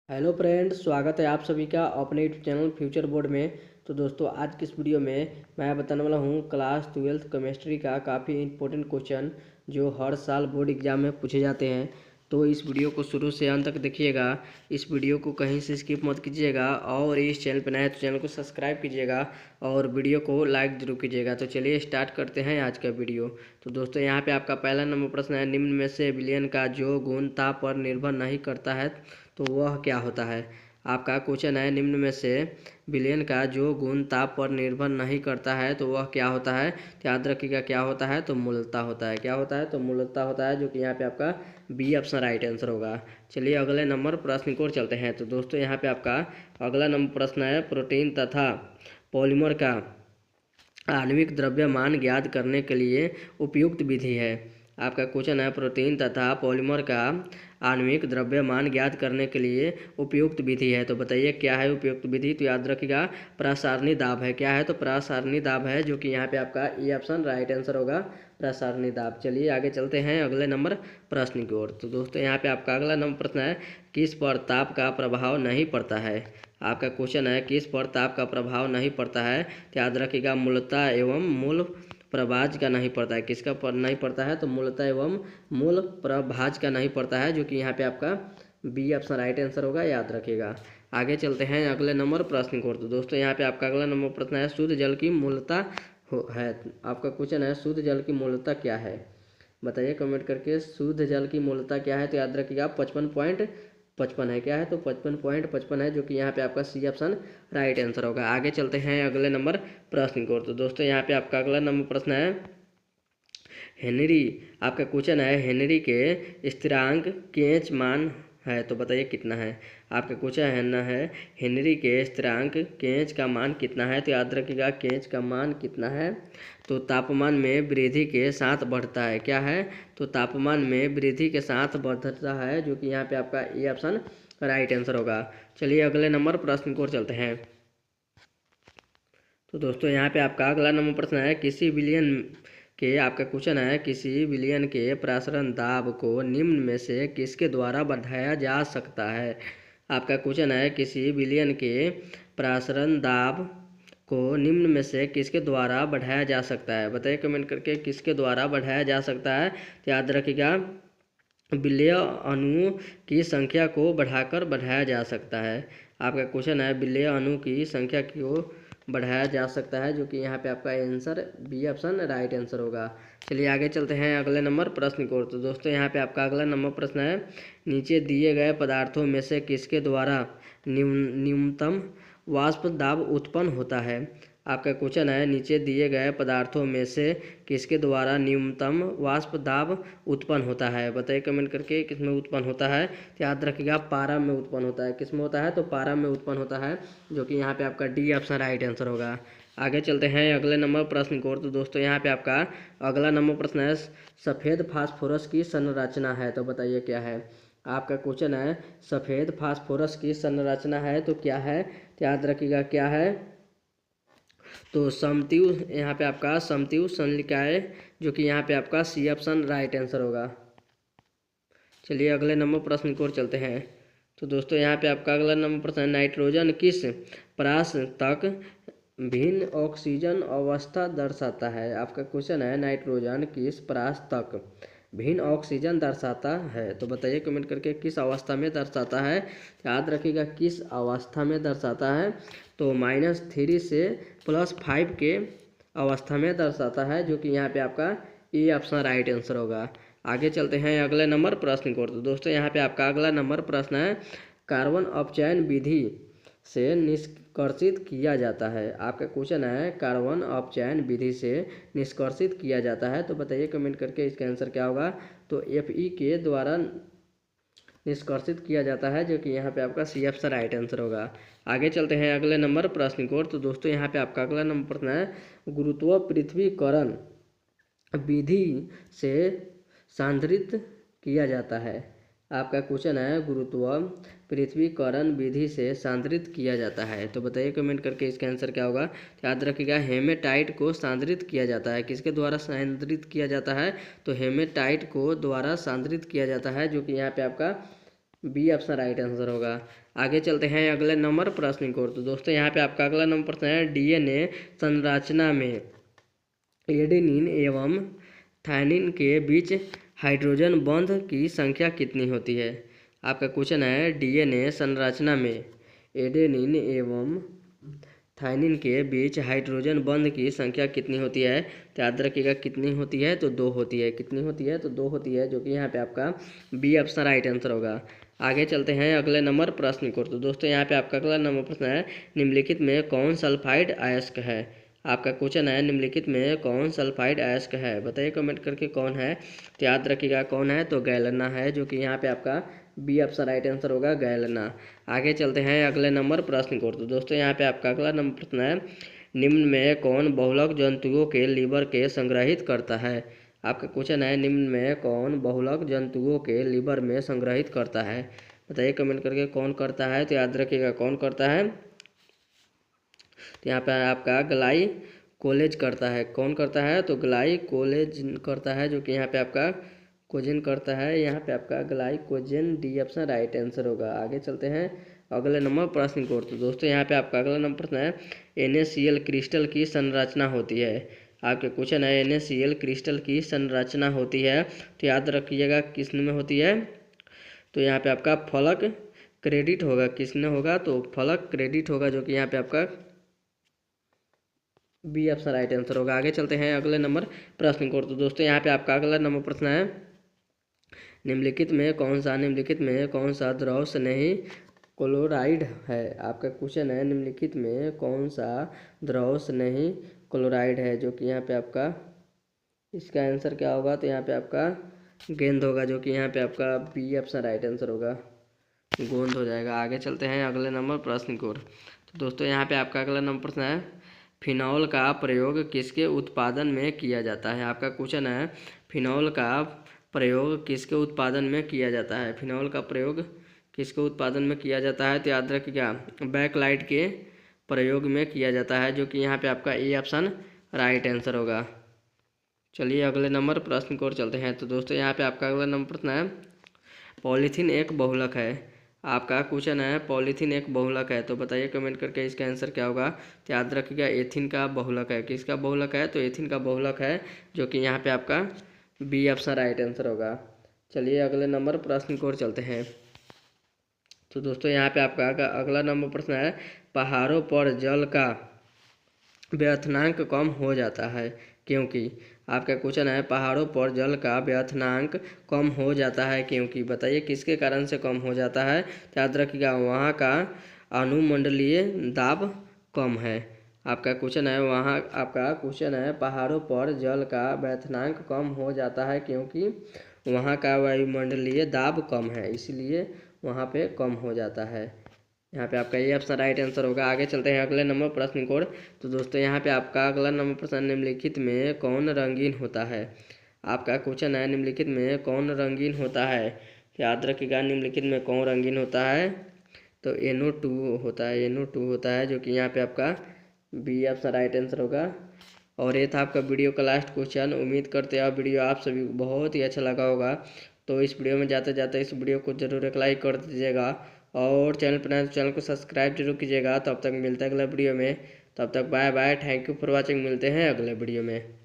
Hello friends, स्वागत है आप सभी का अपने यूट्यूब चैनल फ्यूचर बोर्ड में। तो दोस्तों, आज की इस वीडियो में मैं बताने वाला हूँ क्लास 12th केमिस्ट्री का काफ़ी इंपॉर्टेंट क्वेश्चन जो हर साल बोर्ड एग्जाम में पूछे जाते हैं। तो इस वीडियो को शुरू से अंत तक देखिएगा। इस वीडियो को कहीं से स्किप मत कीजिएगा और इस चैनल पर नए हैं तो चैनल को सब्सक्राइब कीजिएगा और वीडियो को लाइक जरूर कीजिएगा। तो चलिए स्टार्ट करते हैं आज का वीडियो। तो दोस्तों, यहाँ पे आपका पहला नंबर प्रश्न है, निम्न में से विलयन का जो गुण ताप पर निर्भर नहीं करता है तो वह क्या होता है। आपका क्वेश्चन है, निम्न में से विलयन का जो गुण ताप पर निर्भर नहीं करता है तो वह क्या होता है। तो याद रखिएगा क्या होता है, तो मूलता होता है। क्या होता है, तो मूलता होता है, जो कि यहाँ पे आपका बी ऑप्शन राइट आंसर होगा। चलिए अगले नंबर प्रश्न की ओर चलते हैं। तो दोस्तों, यहाँ पे आपका अगला नंबर प्रश्न है, प्रोटीन तथा पॉलीमर का आणविक द्रव्यमान ज्ञात करने के लिए उपयुक्त विधि है। आपका क्वेश्चन है, प्रोटीन तथा पॉलीमर का आणविक द्रव्यमान ज्ञात करने के लिए उपयुक्त विधि है। तो बताइए क्या है उपयुक्त विधि। तो याद रखिएगा प्रसारणी दाब है। क्या है, तो प्रसारणी दाब है, जो कि यहाँ पे आपका ए ऑप्शन राइट आंसर होगा, प्रसारणी दाब। चलिए आगे चलते हैं अगले नंबर प्रश्न की ओर। तो दोस्तों, यहाँ पे आपका अगला नंबर प्रश्न है, किस पर ताप का प्रभाव नहीं पड़ता है। आपका क्वेश्चन है, किस पर ताप का प्रभाव नहीं पड़ता है। तो याद रखिएगा मूलतः एवं मूल प्रभाज का नहीं पड़ता है। किसका पर नहीं पड़ता है, तो मूलतः एवं मूल प्रभाज का नहीं पड़ता है, जो कि यहाँ पे आपका बी ऑप्शन राइट आंसर होगा, याद रखिएगा। आगे चलते हैं अगले नंबर प्रश्न को। तो दोस्तों, यहाँ पे आपका अगला नंबर प्रश्न है, शुद्ध जल की मूलता है। आपका क्वेश्चन है, शुद्ध जल की मूलता क्या है। बताइए कमेंट करके, शुद्ध जल की मूलता क्या है। तो याद रखिएगा 55.55 है। क्या है, तो 55.55 है, जो कि यहाँ पे आपका सी ऑप्शन राइट आंसर होगा। आगे चलते हैं अगले नंबर प्रश्न की ओर। तो दोस्तों, यहाँ पे आपका अगला नंबर प्रश्न है, हेनरी। आपका क्वेश्चन है, हेनरी के स्थिरांक केंच मान है। तो बताइए कितना है। आपका क्वेश्चन है, हेनरी के स्थिरांक केंच का मान कितना है। तो याद रखिएगा केंच का मान कितना है, तो तापमान में वृद्धि के साथ बढ़ता है। क्या है, तो तापमान में वृद्धि के साथ बढ़ता है, जो कि यहाँ पे आपका ए ऑप्शन राइट आंसर होगा। चलिए अगले नंबर प्रश्न की ओर चलते हैं। तो दोस्तों, यहाँ पे आपका अगला नंबर प्रश्न है, किसी विलयन के आपका क्वेश्चन है, किसी विलयन के प्रसारण दाब को निम्न में से किसके द्वारा बढ़ाया जा सकता है। आपका क्वेश्चन है, किसी विलयन के प्रसारण दाब को निम्न में से किसके द्वारा बढ़ाया जा सकता है। बताइए कमेंट करके किसके द्वारा बढ़ाया जा सकता है। तो याद रखिएगा विलेय अणुओं की संख्या को बढ़ाकर बढ़ाया जा सकता है। आपका क्वेश्चन है, विलेय अणु की संख्या को बढ़ाया जा सकता है, जो कि यहाँ पे आपका answer B option right answer होगा। चलिए आगे चलते हैं अगले नंबर प्रश्न की ओर। तो दोस्तों, यहाँ पे आपका अगला नंबर प्रश्न है, नीचे दिए गए पदार्थों में से किसके द्वारा न्यूनतम वाष्प दाब उत्पन्न होता है। आपका क्वेश्चन है, नीचे दिए गए पदार्थों में से किसके द्वारा न्यूनतम वाष्प दाब उत्पन्न होता है। बताइए कमेंट करके किसमें उत्पन्न होता है। तो याद रखिएगा पारा में उत्पन्न होता है। किसमें होता है, तो पारा में उत्पन्न होता है, जो कि यहाँ पे आपका डी ऑप्शन राइट आंसर होगा। आगे चलते हैं अगले नंबर प्रश्न की ओर। तो दोस्तों, यहाँ पे आपका अगला नंबर प्रश्न है, सफ़ेद फास्फोरस की संरचना है। तो बताइए क्या है। आपका क्वेश्चन है, सफ़ेद फास्फोरस की संरचना है, तो क्या है। तो याद रखिएगा क्या है, तो समतीव, यहाँ पे आपका समतीव संलिकाएँ, जो कि यहाँ पे आपका सी ऑप्शन राइट आंसर होगा। चलिए अगले नंबर प्रश्न की ओर चलते हैं। तो दोस्तों, यहाँ पे आपका अगला नंबर प्रश्न है, नाइट्रोजन किस परास तक भिन्न ऑक्सीजन अवस्था दर्शाता है। आपका क्वेश्चन है, नाइट्रोजन किस परास तक भिन्न ऑक्सीजन दर्शाता है। तो बताइए कमेंट करके किस अवस्था में दर्शाता है। याद रखिएगा किस अवस्था में दर्शाता है, तो -3 से +5 के अवस्था में दर्शाता है, जो कि यहाँ पे आपका ए ऑप्शन राइट आंसर होगा। आगे चलते हैं अगले नंबर प्रश्न की ओर। तो दोस्तों, यहाँ पे आपका अगला नंबर प्रश्न है, कार्बन अपचयन विधि से निष्कर्षित किया जाता है। आपका क्वेश्चन है, कार्बन अपचयन विधि से निष्कर्षित किया जाता है। तो बताइए कमेंट करके इसका आंसर क्या होगा। तो एफई के द्वारा निष्कर्षित किया जाता है, जो कि यहाँ पे आपका सी ऑप्शन राइट आंसर होगा। आगे चलते हैं अगले नंबर प्रश्न की ओर। तो दोस्तों, यहाँ पे आपका अगला नंबर प्रश्न है, गुरुत्व पृथ्वीकरण विधि से सांद्रित किया जाता है। आपका क्वेश्चन है, गुरुत्व पृथ्वीकरण विधि से सांद्रित किया जाता है। तो बताइए कमेंट करके इसका आंसर क्या होगा। याद रखिएगा हेमेटाइट को सांद्रित किया जाता है। किसके द्वारा सांद्रित किया जाता है, तो हेमेटाइट को द्वारा सांद्रित किया जाता है, जो कि यहाँ पे आपका बी ऑप्शन राइट आंसर होगा। आगे चलते हैं अगले नंबर प्रश्न की ओर। तो दोस्तों यहाँ पे आपका अगला नंबर प्रश्न है, डीएनए संरचना में एडेनिन एवं थायमिन के बीच हाइड्रोजन बॉन्ड की संख्या कितनी होती है। आपका क्वेश्चन है, डीएनए संरचना में एडेनिन एवं थायमिन के बीच हाइड्रोजन बॉन्ड की संख्या कितनी होती है। तो याद रखिएगा कितनी होती है, तो 2 होती है। कितनी होती है, तो 2 होती है, जो कि यहाँ पे आपका बी ऑप्शन राइट आंसर होगा। आगे चलते हैं अगले नंबर प्रश्न की ओर। तो दोस्तों यहाँ पे आपका अगला नंबर प्रश्न है, निम्नलिखित में कौन सल्फाइड अयस्क है। आपका क्वेश्चन है, निम्नलिखित में कौन सल्फाइड अयस्क है। बताइए कमेंट करके कौन है। तो याद रखिएगा कौन है, तो गैलेना है, जो कि यहाँ पे आपका बी ऑप्शन राइट आंसर होगा, गैलेना। आगे चलते हैं अगले नंबर प्रश्न की ओर। तो दोस्तों यहाँ पे आपका अगला नंबर प्रश्न है, निम्न में कौन बहुलक जंतुओं के लीवर के संग्रहित करता है। आपका क्वेश्चन है, निम्न में कौन बहुलक जंतुओं के लीवर में संग्रहित करता है। बताइए कमेंट करके कौन करता है। तो याद रखिएगा कौन करता है। तो यहाँ पे आपका ग्लाइकोलेज करता है। कौन करता है, तो ग्लाइकोलेज करता है, जो कि यहाँ पे आपका कोजिन करता है। यहाँ पे आपका glycogen, D option right answer होगा। आगे चलते हैं अगले नंबर प्रश्न की ओर। तो दोस्तों यहाँ पे आपका अगला नंबर प्रश्न है, NaCl क्रिस्टल की संरचना होती है। आपके क्वेश्चन है, NaCl क्रिस्टल की संरचना होती है। तो याद रखिएगा किस में होती है। तो यहाँ पे आपका फलक क्रेडिट होगा। किसने होगा, तो फलक क्रेडिट होगा, जो कि यहाँ पे आपका बी ऑप्शन राइट आंसर होगा। आगे चलते हैं अगले नंबर प्रश्न की ओर। तो दोस्तों यहाँ पे आपका अगला नंबर प्रश्न है, निम्नलिखित में कौन सा द्रव स्नेही क्लोराइड है। आपका क्वेश्चन है, निम्नलिखित में कौन सा द्रव स्नेही क्लोराइड है, जो कि यहाँ पे आपका इसका आंसर क्या होगा। तो यहाँ पे आपका गेंद होगा, जो कि यहाँ पे आपका बी ऑप्शन राइट आंसर होगा, गोंद हो जाएगा। आगे चलते हैं अगले नंबर प्रश्न की ओर। तो दोस्तों यहाँ पे आपका अगला नंबर प्रश्न है, फिनॉल का प्रयोग किसके उत्पादन में किया जाता है। आपका क्वेश्चन है, फिनॉल का प्रयोग किसके उत्पादन में किया जाता है। फिनॉल का प्रयोग किसके उत्पादन में किया जाता है। तो याद रखिएगा बैकलाइट के प्रयोग में किया जाता है, जो कि यहाँ पे आपका ए ऑप्शन राइट आंसर होगा। चलिए अगले नंबर प्रश्न की ओर चलते हैं। तो दोस्तों यहाँ पे आपका अगला नंबर प्रश्न है, पॉलीथीन एक बहुलक है। आपका क्वेश्चन है, पॉलीथीन एक बहुलक है। तो बताइए कमेंट करके इसका आंसर क्या होगा। तो याद रखिएगा एथिन का बहुलक है। किसका बहुलक है, तो एथिन का बहुलक है, जो कि यहाँ पे आपका बी ऑप्शन राइट आंसर होगा। चलिए अगले नंबर प्रश्न की ओर चलते हैं। तो दोस्तों यहाँ पे आपका अगला नंबर प्रश्न है, पहाड़ों पर जल का व्यथनांक कम हो जाता है क्योंकि। आपका क्वेश्चन है, पहाड़ों पर जल का व्यथनांक कम हो जाता है क्योंकि। बताइए किसके कारण से कम हो जाता है। तो याद रखिएगा वहाँ का अनुमंडलीय दाब कम है। आपका क्वेश्चन है, पहाड़ों पर जल का व्यथनांक कम हो जाता है क्योंकि वहाँ का वायुमंडलीय दाब कम है, इसलिए वहाँ पे कम हो जाता है। यहाँ पे आपका ये ऑप्शन राइट आंसर होगा। आगे चलते हैं अगले नंबर प्रश्न की ओर। तो दोस्तों यहाँ पे आपका अगला नंबर प्रश्न, निम्नलिखित में कौन रंगीन होता है। आपका क्वेश्चन है, निम्नलिखित में कौन रंगीन होता है। याद रखिएगा निम्नलिखित में कौन रंगीन होता है। तो NO2 होता है, NO2 होता है, जो कि यहाँ पे आपका बी ऑप्शन राइट आंसर होगा। और ये था आपका वीडियो का लास्ट क्वेश्चन। उम्मीद करते हैं वीडियो आप सभी को बहुत ही अच्छा लगा होगा। तो इस वीडियो में जाते जाते इस वीडियो को जरूर एक लाइक कर दीजिएगा और चैनल पर नए तो चैनल को सब्सक्राइब जरूर कीजिएगा। तब तक मिलते हैं अगले वीडियो में। तब तक bye bye, thank you for watching. मिलते हैं अगले वीडियो में।